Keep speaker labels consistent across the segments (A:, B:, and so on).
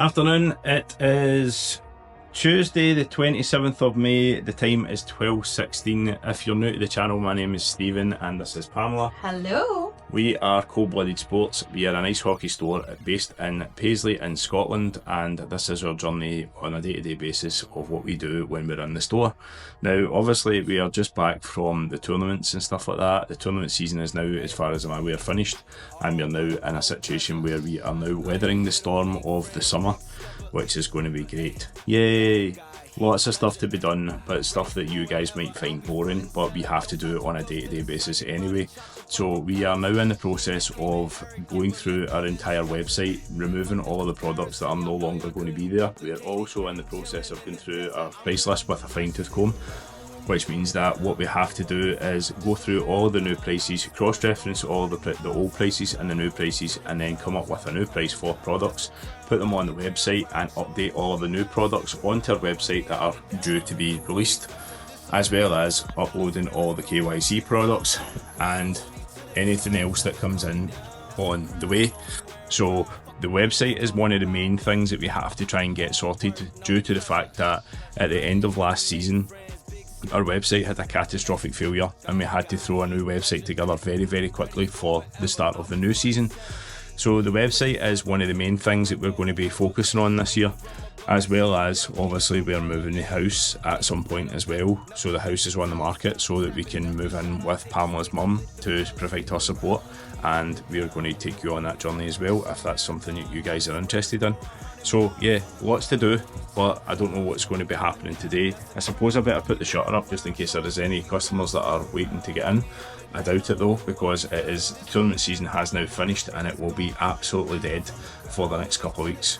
A: Afternoon, it is Tuesday the 27th of May, the time is 12:16. If you're new to the channel, my name is Stephen and this is Pamela.
B: Hello.
A: We are Cold-Blooded Sports. We are an ice hockey store based in Paisley in Scotland, and this is our journey on a day-to-day basis of what we do when we're in the store. Now obviously we are just back from the tournaments and stuff like that. The tournament season is now, as far as I'm aware, finished, and we're now in a situation where we are now weathering the storm of the summer, which is going to be great. Yay! Lots of stuff to be done, but stuff that you guys might find boring, but we have to do it on a day-to-day basis anyway. So we are now in the process of going through our entire website, removing all of the products that are no longer going to be there. We are also in the process of going through our price list with a fine-tooth comb, which means that what we have to do is go through all the new prices, cross-reference all the old prices and the new prices, and then come up with a new price for products, put them on the website and update all of the new products onto our website that are due to be released, as well as uploading all the KYC products and anything else that comes in on the way. So the website is one of the main things that we have to try and get sorted, due to the fact that at the end of last season our website had a catastrophic failure and we had to throw a new website together very quickly for the start of the new season. So the website is one of the main things that we're going to be focusing on this year, as well as obviously we're moving the house at some point as well. So the house is on the market so that we can move in with Pamela's mum to provide her support, and we're going to take you on that journey as well if that's something that you guys are interested in. So yeah, lots to do, but I don't know what's going to be happening today. I suppose I better put the shutter up just in case there is any customers that are waiting to get in. I doubt it though, because the tournament season has now finished and it will be absolutely dead for the next couple of weeks.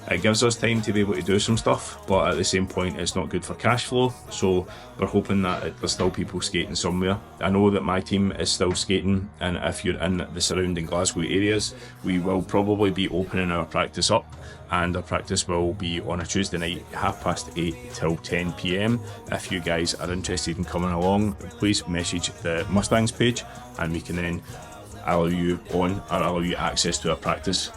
A: It gives us time to be able to do some stuff, but at the same point it's not good for cash flow, so we're hoping that there's still people skating somewhere. I know that my team is still skating, and if you're in the surrounding Glasgow areas, we will probably be opening our practice up, and our practice will be on a Tuesday night, 8:30 till 10 PM. If you guys are interested in coming along, please message the Mustangs page and we can then allow you on or allow you access to our practice.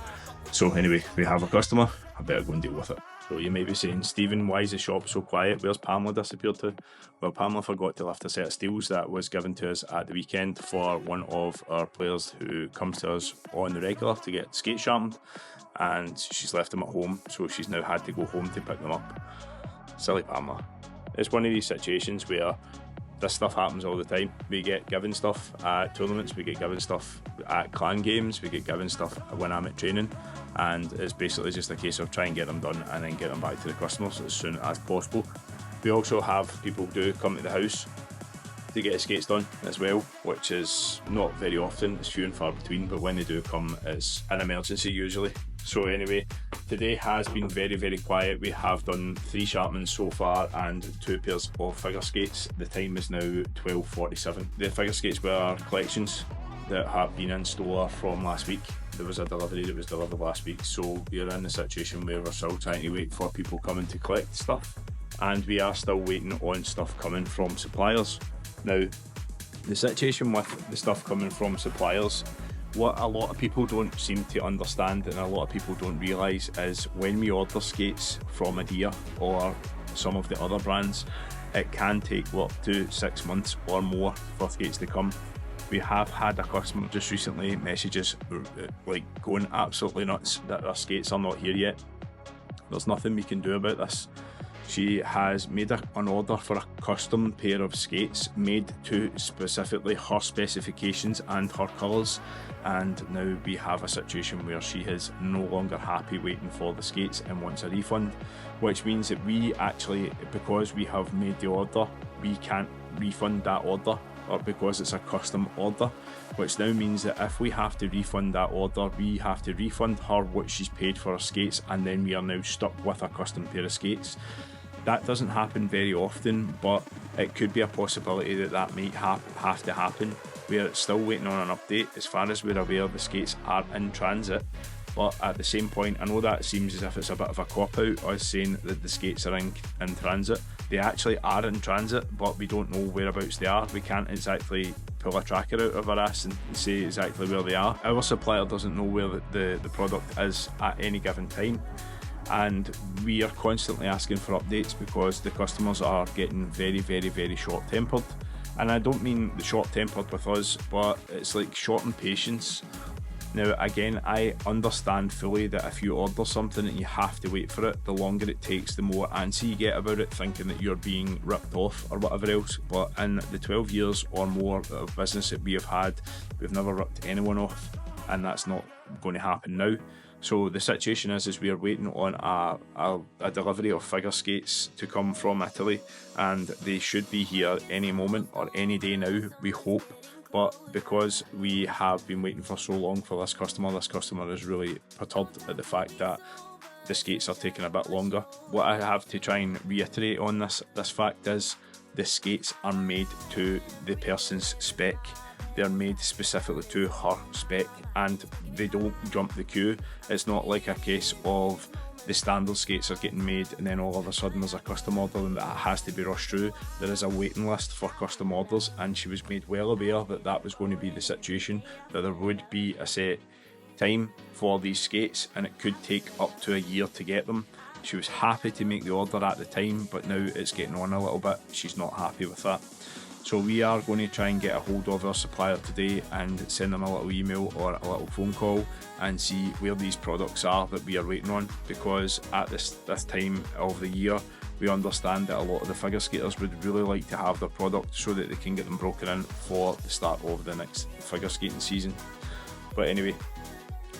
A: So anyway, we have a customer, I better go and deal with it. So you may be saying, Stephen, why is the shop so quiet? Where's Pamela disappeared to? Well, Pamela forgot to lift a set of steels that was given to us at the weekend for one of our players who comes to us on the regular to get skates sharpened, and she's left them at home, so she's now had to go home to pick them up. Silly Pamela. It's one of these situations where this stuff happens all the time. We get given stuff at tournaments, we get given stuff at clan games, we get given stuff when I'm at training, and it's basically just a case of trying to get them done and then get them back to the customers as soon as possible. We also have people who do come to the house to get skates done as well, which is not very often, it's few and far between, but when they do come it's an emergency usually. So anyway, today has been very quiet. We have done 3 sharpenings so far and 2 pairs of figure skates. The time is now 12:47. The figure skates were collections that have been in store from last week. There was a delivery that was delivered last week, so we are in the situation where we're still trying to wait for people coming to collect stuff, and we are still waiting on stuff coming from suppliers. Now, the situation with the stuff coming from suppliers, what a lot of people don't seem to understand and a lot of people don't realise is when we order skates from Adia or some of the other brands, it can take up to 6 months or more for skates to come. We have had a customer just recently messages like going absolutely nuts that our skates are not here yet. There's nothing we can do about this. She has made an order for a custom pair of skates made to specifically her specifications and her colours, and now we have a situation where she is no longer happy waiting for the skates and wants a refund, which means that we actually, because we have made the order, we can't refund that order, or because it's a custom order, which now means that if we have to refund that order, we have to refund her what she's paid for her skates, and then we are now stuck with a custom pair of skates. That doesn't happen very often, but it could be a possibility that that might have to happen. We're still waiting on an update. As far as we're aware, the skates are in transit, but at the same point, I know that seems as if it's a bit of a cop-out, us saying that the skates are in transit. They actually are in transit, but we don't know whereabouts they are. We can't exactly pull a tracker out of our ass and say exactly where they are. Our supplier doesn't know where the product is at any given time. and we are constantly asking for updates because the customers are getting very, very, very short-tempered. And I don't mean the short-tempered with us, but it's like short in patience. Now again, I understand fully that if you order something and you have to wait for it, the longer it takes, the more antsy you get about it, thinking that you're being ripped off or whatever else. But in the 12 years or more of business that we have had, we've never ripped anyone off, and that's not going to happen now. So the situation is we are waiting on a delivery of figure skates to come from Italy, and they should be here any moment or any day now, we hope. But because we have been waiting for so long for this customer is really perturbed at the fact that the skates are taking a bit longer. What I have to try and reiterate on this fact is the skates are made to the person's spec. They're made specifically to her spec, and they don't jump the queue. It's not like a case of the standard skates are getting made and then all of a sudden there's a custom order and that has to be rushed through. There is a waiting list for custom orders, and she was made well aware that that was going to be the situation, that there would be a set time for these skates and it could take up to a year to get them. She was happy to make the order at the time, but now it's getting on a little bit. She's not happy with that. So we are going to try and get a hold of our supplier today and send them a little email or a little phone call and see where these products are that we are waiting on, because at this time of the year we understand that a lot of the figure skaters would really like to have their product so that they can get them broken in for the start of the next figure skating season. But anyway,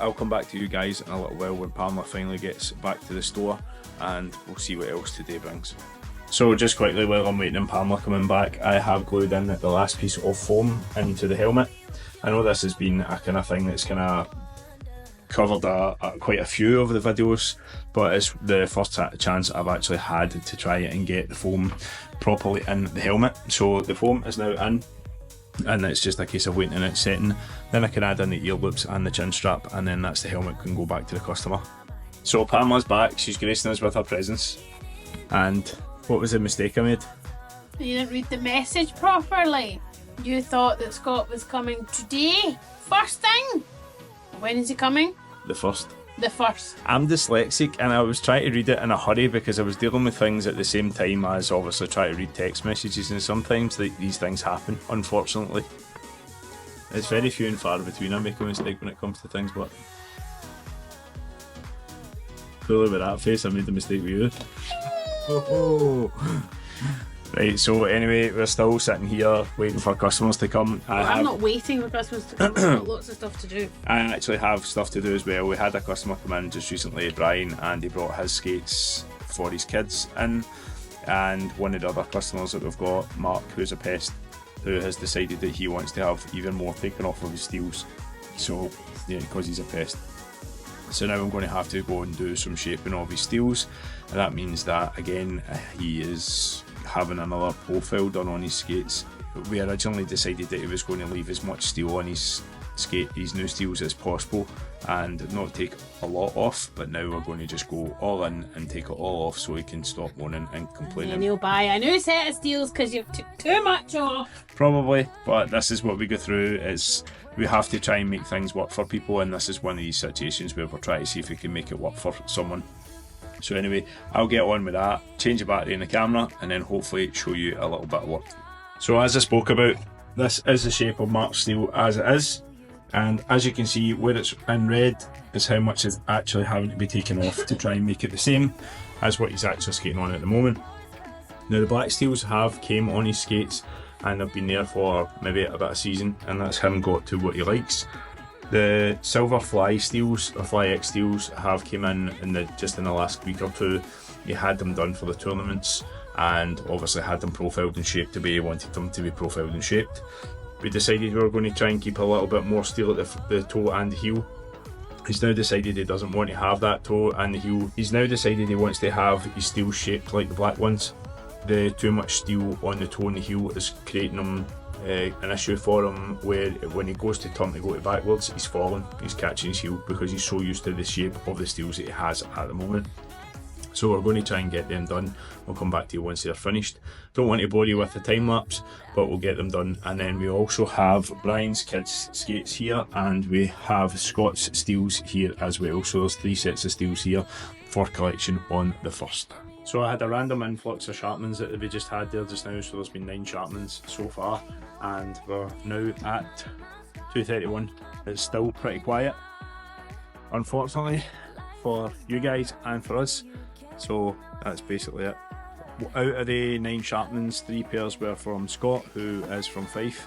A: I'll come back to you guys in a little while when Pamela finally gets back to the store, and we'll see what else today brings. So just quickly, while I'm waiting on Pamela coming back, I have glued in the last piece of foam into the helmet. I know this has been a kind of thing that's kind of covered quite a few of the videos, but it's the first chance I've actually had to try and get the foam properly in the helmet. So the foam is now in, and it's just a case of waiting on it setting. Then I can add in the ear loops and the chin strap, and then that's the helmet can go back to the customer. So Pamela's back, she's gracing us with her presence. And what was the mistake I made?
B: You didn't read the message properly. You thought that Scott was coming today, first thing. When is he coming?
A: The first.
B: The first.
A: I'm dyslexic and I was trying to read it in a hurry because I was dealing with things at the same time as obviously trying to read text messages, and sometimes these things happen, unfortunately. It's very few and far between I make a mistake when it comes to things, but clearly with that face I made the mistake with you. Oh. Right, so anyway, we're still sitting here waiting for customers to come.
B: I'm not waiting for customers to come, I've got lots of stuff to do.
A: I actually have stuff to do as well. We had a customer come in just recently, Brian, and he brought his skates for his kids in, and one of the other customers that we've got, Mark, who's a pest, who has decided that he wants to have even more taken off of his steels. So yeah, because he's a pest. So now I'm going to have to go and do some shaping of his steels, and that means that again he is having another profile done on his skates. We originally decided that he was going to leave as much steel on his new steels as possible and not take a lot off, but now we're going to just go all in and take it all off so he can stop moaning and complaining.
B: And then he'll buy a new set of steels because you've took too much off.
A: Probably, but this is what we go through. We have to try and make things work for people, and this is one of these situations where we're trying to see if we can make it work for someone. So anyway, I'll get on with that, change the battery in the camera, and then hopefully show you a little bit of work. So as I spoke about, this is the shape of Mark's steel as it is, and as you can see where it's in red is how much is actually having to be taken off to try and make it the same as what he's actually skating on at the moment. Now the black steels have came on his skates and have been there for maybe about a season, and that's him got to what he likes. The silver fly steels, or fly X steels, have came in just in the last week or two. He had them done for the tournaments and obviously had them profiled and shaped the way he wanted them to be profiled and shaped. We decided we were going to try and keep a little bit more steel at the toe and the heel. He's now decided he doesn't want to have that toe and the heel. He's now decided he wants to have his steel shaped like the black ones. The too much steel on the toe and the heel is creating him an issue for him where when he goes to turn to go to backwards, he's falling, he's catching his heel because he's so used to the shape of the steels that he has at the moment. So we're going to try and get them done. We'll come back to you once they're finished. Don't want to bore you with the time lapse, but we'll get them done. And then we also have Brian's kids skates here, and we have Scott's steels here as well. So there's 3 sets of steels here for collection on the 1st. So I had a random influx of Sharpmans that we just had there just now, so there's been 9 Sharpmans so far, and we're now at 2:31. It's still pretty quiet, unfortunately, for you guys and for us. So that's basically it. Out of the 9 Sharpmans, 3 pairs were from Scott, who is from Fife.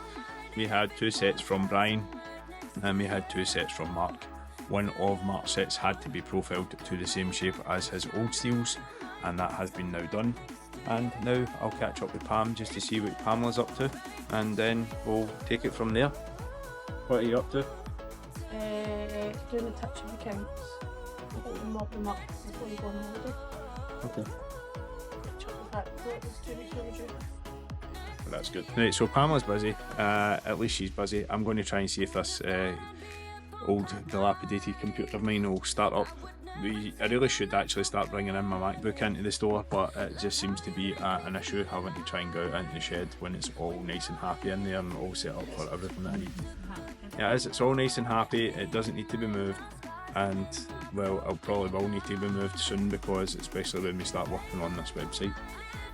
A: We had 2 sets from Brian, and we had 2 sets from Mark. One of Mark's sets had to be profiled to the same shape as his old steels, and that has been now done. And now I'll catch up with Pam just to see what Pamela's up to, and then we'll take it from there. What are you up to?
B: Doing a touch of accounts. Mob them up before you go on holiday.
A: Okay.
B: Catch up with that before it was 2 weeks overdue.
A: That's good. Right, so Pamela's busy. At least she's busy. I'm going to try and see if this old dilapidated computer of mine will start up. I really should actually start bringing in my MacBook into the store, but it just seems to be an issue having to try and go out into the shed when it's all nice and happy in there and all set up for everything that I need. Yeah, it's all nice and happy. It doesn't need to be moved, and well, it probably will need to be moved soon, because especially when we start working on this website.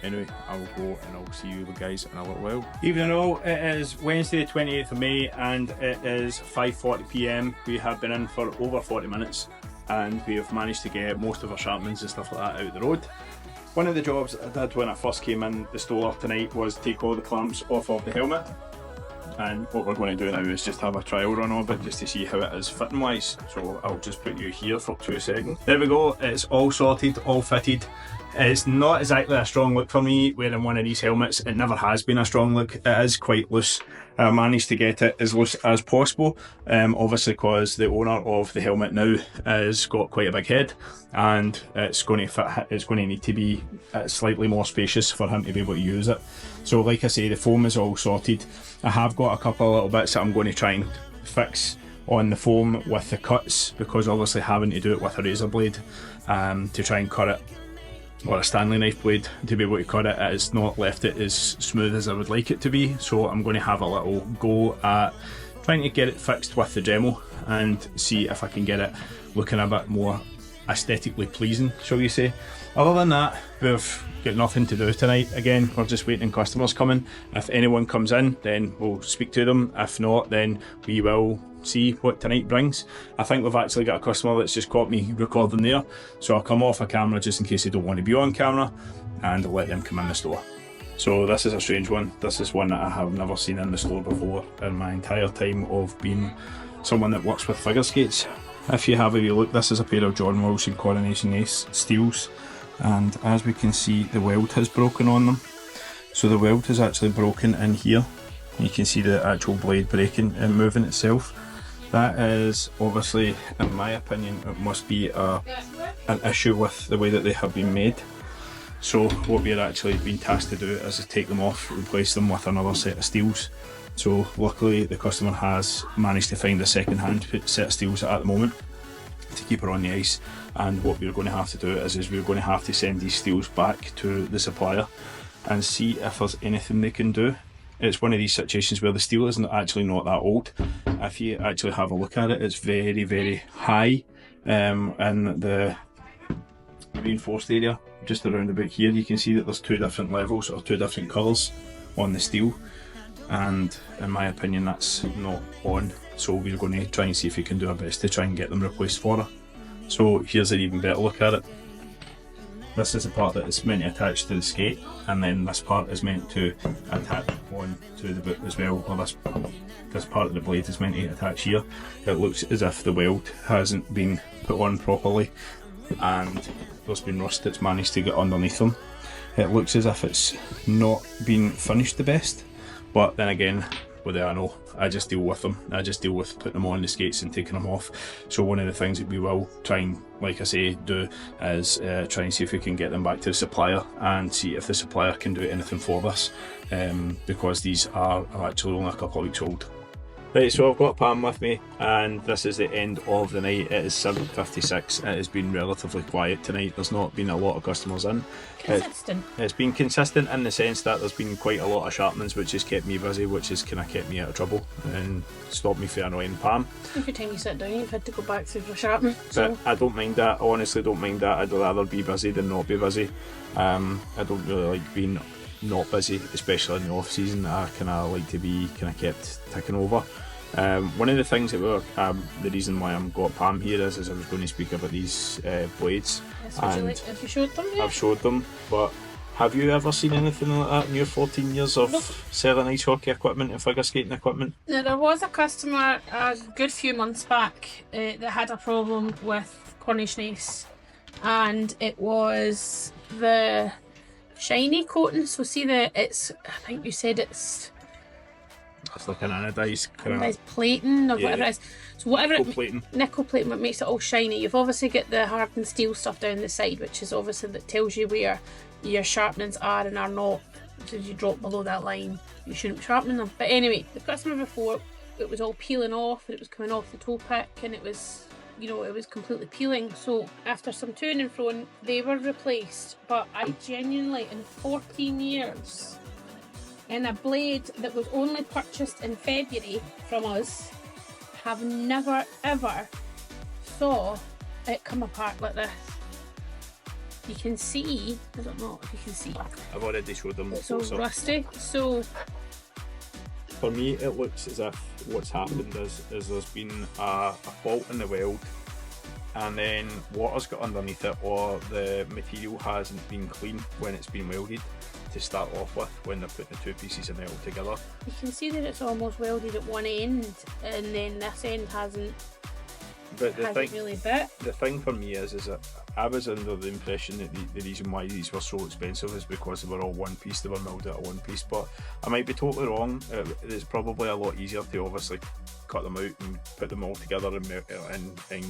A: Anyway, I will go and I'll see you guys in a little while. Evening all, it is Wednesday 28th of May and it is 5:40 PM. We have been in for over 40 minutes and we have managed to get most of our Sharpmans and stuff like that out the road. One of the jobs I did when I first came in the store tonight was take all the clamps off of the helmet. And what we're going to do now is just have a trial run of it just to see how it is fitting wise. So I'll just put you here for 2 seconds. There we go, it's all sorted, all fitted. It's not exactly a strong look for me wearing one of these helmets. It never has been a strong look. It is quite loose. I managed to get it as loose as possible, obviously because the owner of the helmet now has got quite a big head, and it's going to fit. It's going to need to be slightly more spacious for him to be able to use it. So like I say, the foam is all sorted. I have got a couple of little bits that I'm going to try and fix on the foam with the cuts, because obviously having to do it with a razor blade to try and cut it, or a Stanley knife blade to be able to cut it, it has not left it as smooth as I would like it to be. So I'm going to have a little go at trying to get it fixed with the Dremel and see if I can get it looking a bit more aesthetically pleasing, shall you say. Other than that, we've got nothing to do tonight. Again, we're just waiting customers coming. If anyone comes in, then we'll speak to them. If not, then we will see what tonight brings. I think we've actually got a customer that's just caught me recording there, so I'll come off a camera just in case they don't want to be on camera, and let them come in the store. So this is a strange one. This is one that I have never seen in the store before in my entire time of being someone that works with figure skates. If you have a wee look, this is a pair of John Wilson Coronation Ace steels, and as we can see, the weld has broken on them. So the weld has actually broken in here. You can see the actual blade breaking and moving itself. That is obviously, in my opinion, it must be an issue with the way that they have been made. So what we're actually being tasked to do is to take them off, replace them with another set of steels. So luckily the customer has managed to find a second-hand set of steels at the moment to keep her on the ice, and what we're going to have to do is we're going to have to send these steels back to the supplier and see if there's anything they can do. It's one of these situations where the steel is actually not that old. If you actually have a look at it, it's very, very high in the reinforced area. Just around about here, you can see that there's 2 different levels or 2 different colours on the steel. And in my opinion, that's not on. So we're going to try and see if we can do our best to try and get them replaced for her. So here's an even better look at it. This is the part that is meant to attach to the skate, and then this part is meant to attach on to the boot as well, or this part of the blade is meant to attach here. It looks as if the weld hasn't been put on properly and there's been rust that's managed to get underneath them. It looks as if it's not been finished the best, but then again, what do I know? I just deal with them. I just deal with putting them on the skates and taking them off. So one of the things that we will try and, like I say, do is try and see if we can get them back to the supplier and see if the supplier can do anything for this, because these are actually only a couple of weeks old. Right, so I've got Pam with me, and this is the end of the night. It is 7:56. It has been relatively quiet tonight. There's not been a lot of customers in.
B: Consistent.
A: It's been consistent in the sense that there's been quite a lot of sharpenings, which has kept me busy, which has kind of kept me out of trouble and stopped me from annoying Pam.
B: Every time you sit down, you've had to go back through for sharpening.
A: But I don't mind that. I honestly don't mind that. I'd rather be busy than not be busy. I don't really like being not busy, especially in the off season. I kind of like to be kind of kept ticking over. One of the things that the reason why I'm got Pam here is I was going to speak about these blades.
B: Yes, have you showed them yet?
A: I've showed them, but have you ever seen anything like that in your 14 years of selling ice hockey equipment and figure skating equipment?
B: Now, there was a customer a good few months back that had a problem with Coronation Ice, and it was the shiny coating. So see I think you said it's
A: like an anodized
B: plating or whatever it is. So whatever
A: nickel
B: plating, what makes it all shiny. You've obviously got the hardened steel stuff down the side, which is obviously that tells you where your sharpenings are and are not. So as you drop below that line, you shouldn't be sharpening them. But anyway, the customer before, it was all peeling off, and it was coming off the toe pick, and it was, it was completely peeling. So after some to and fro, they were replaced. But I genuinely, in 14 years, in a blade that was only purchased in February from us, have never ever saw it come apart like this. You can see, I don't know if you can see,
A: I've already showed them.
B: it's all rusty. So
A: for me, it looks as if what's happened is there's been a fault in the weld, and then water's got underneath it, or the material hasn't been clean when it's been welded to start off with, when they're putting the two pieces of metal together.
B: You can see that it's almost welded at one end, and then this end hasn't really bit.
A: The thing for me is that I was under the impression that the reason why these were so expensive is because they were all one piece, they were milled out of one piece, but I might be totally wrong. It's probably a lot easier to obviously cut them out and put them all together and I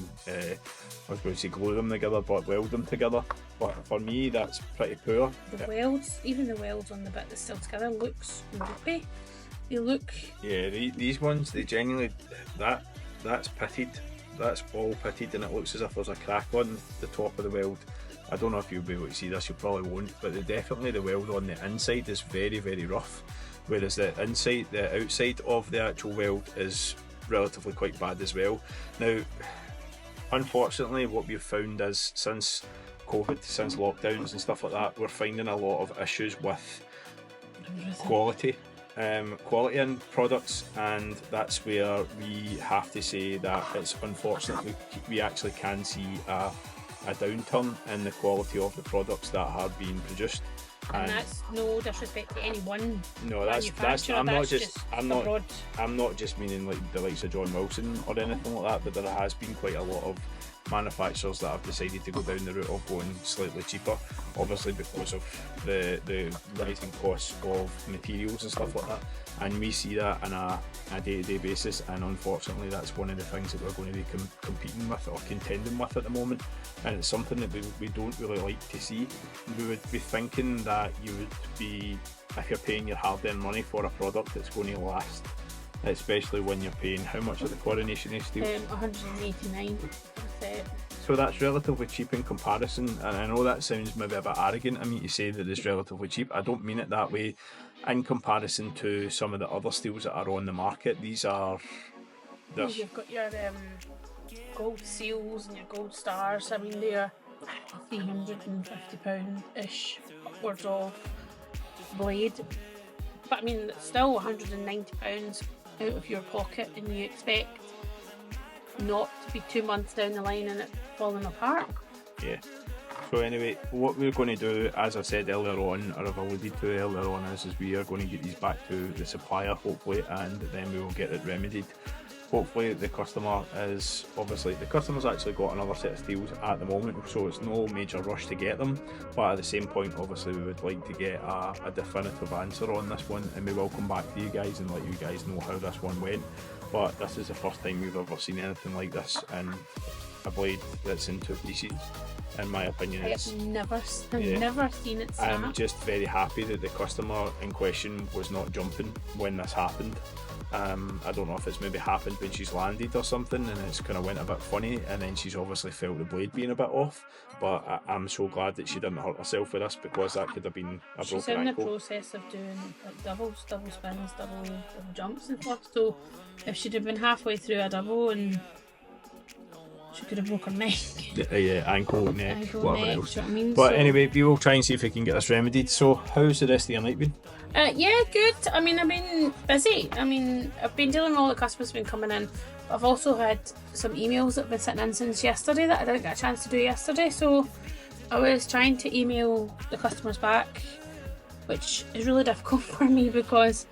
A: was going to say glue them together, but weld them together. But for me, that's pretty poor.
B: Even the welds on the bit that's still together looks loopy. They look...
A: Yeah, these ones, they genuinely, that's pitted. That's all pitted, and it looks as if there's a crack on the top of the weld. I don't know if you'll be able to see this, you probably won't, but the weld on the inside is very, very rough, whereas the outside of the actual weld is relatively quite bad as well. Now, unfortunately, what we've found is since COVID, since lockdowns and stuff like that, we're finding a lot of issues with quality in products, and that's where we have to say that it's unfortunate we actually can see a downturn in the quality of the products that are being produced.
B: And that's no disrespect to anyone.
A: No, I'm not just meaning like the likes of John Wilson or anything like that, but there has been quite a lot of manufacturers that have decided to go down the route of going slightly cheaper, obviously because of the rising costs of materials and stuff like that, and we see that on a day-to-day basis, and unfortunately that's one of the things that we're going to be competing with or contending with at the moment, and it's something that we don't really like to see. We would be thinking that you would be, if you're paying your hard-earned money for a product that's going to last, especially when you're paying, how much are the Coronation Ice steels?
B: 189.
A: So that's relatively cheap in comparison, and I know that sounds maybe a bit arrogant of me to say that it's relatively cheap. I don't mean it that way. In comparison to some of the other steels that are on the market, these are...
B: You've got your gold seals and your gold stars. I mean, they're £350-ish upwards of blade. But I mean, it's still £190 out of your pocket, and you expect not to be 2 months down the line and it falling apart.
A: Yeah. So anyway, what we're going to do, as I said earlier on, or I've alluded to earlier on, is we are going to get these back to the supplier, hopefully, and then we will get it remedied. Hopefully the customer's actually got another set of steels at the moment, so it's no major rush to get them, but at the same point obviously we would like to get a definitive answer on this one, and we will come back to you guys and let you guys know how this one went. But this is the first time we've ever seen anything like this in a blade that's in two pieces. In my opinion,
B: I've never seen it snap.
A: I'm just very happy that the customer in question was not jumping when this happened. I don't know if it's maybe happened when she's landed or something, and it's kind of went a bit funny, and then she's obviously felt the blade being a bit off. But I'm so glad that she didn't hurt herself with this, because that could have been a
B: She's
A: broken
B: in
A: ankle.
B: the process of doing like double spins, double jumps and stuff. So if she'd have been halfway through a double, and she could have broke her neck.
A: Yeah, ankle, neck, whatever
B: neck,
A: else.
B: do you know what I mean?
A: But
B: So,
A: anyway, we will try and see if we can get this remedied. So, how's the rest of your night been?
B: yeah, good. I mean, I've been busy. I mean, I've been dealing with all the customers who've been coming in. I've also had some emails that have been sitting in since yesterday that I didn't get a chance to do yesterday. So I was trying to email the customers back, which is really difficult for me because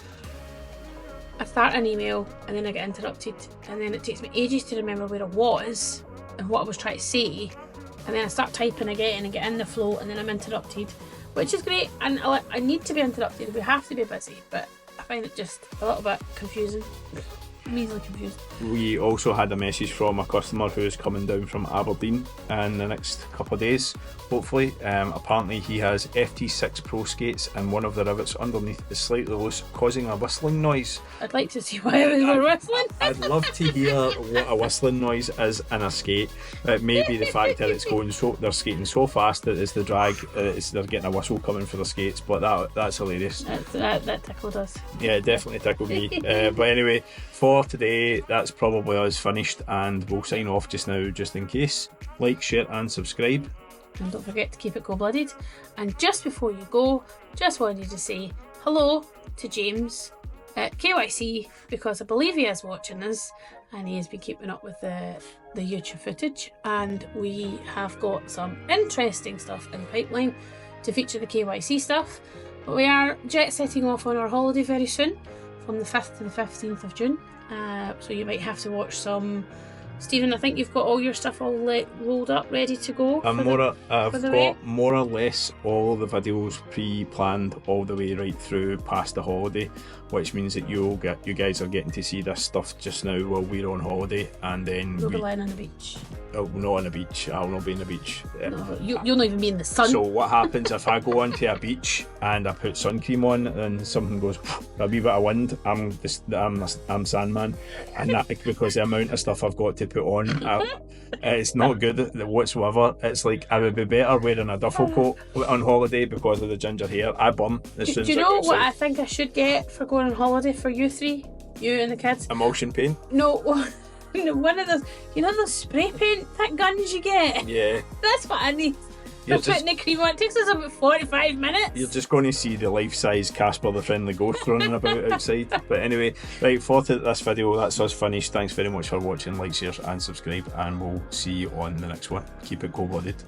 B: I start an email and then I get interrupted, and then it takes me ages to remember where I was and what I was trying to say, and then I start typing again and get in the flow, and then I'm interrupted, which is great, and I need to be interrupted. We have to be busy, but I find it just a little bit confusing. I'm easily confused.
A: We also had a message from a customer who is coming down from Aberdeen in the next couple of days, hopefully. Apparently he has FT6 Pro skates, and one of the rivets underneath is slightly loose, causing a whistling noise.
B: I'd like to see why we were whistling.
A: I'd love to hear what a whistling noise is in a skate. It may be the fact that they're skating so fast that as the drag, they're getting a whistle coming for the skates, but that's hilarious.
B: That tickled us.
A: Yeah, it definitely tickled me. But anyway, for today, that's probably us finished, and we'll sign off just now, just in case. Like, share and subscribe.
B: And don't forget to keep it cold-blooded. And just before you go, just wanted to say hello to James at KYC, because I believe he is watching this and he has been keeping up with the YouTube footage, and we have got some interesting stuff in the pipeline to feature the KYC stuff. But we are jet setting off on our holiday very soon, from the 5th to the 15th of June. So you might have to watch some. Stephen, I think you've got all your stuff all rolled up, ready to go.
A: I've got more or less all the videos pre-planned all the way right through past the holiday, which means that you guys are getting to see this stuff just now while we're on holiday, and then
B: We'll be lying on the beach.
A: Oh, not on the beach. I'll not be in the beach.
B: No, you'll not even be in the sun.
A: So what happens if I go onto a beach and I put sun cream on and something goes a wee bit of wind? I'm Sandman, and that because the amount of stuff I've got to put on, it's not good whatsoever. It's like I would be better wearing a duffel coat on holiday because of the ginger hair. I burn as soon as I go outside.
B: Do you know what I think I should get for going on holiday for you three, you and the kids?
A: Emulsion paint?
B: No. One of those, those spray paint guns you get?
A: Yeah.
B: That's what I need. For putting the cream on. It takes us about 45 minutes.
A: You're just going to see the life-size Casper the Friendly Ghost running about outside. But anyway, right, for this video, that's us finished. Thanks very much for watching. Like, share and subscribe, and we'll see you on the next one. Keep it cold-blooded.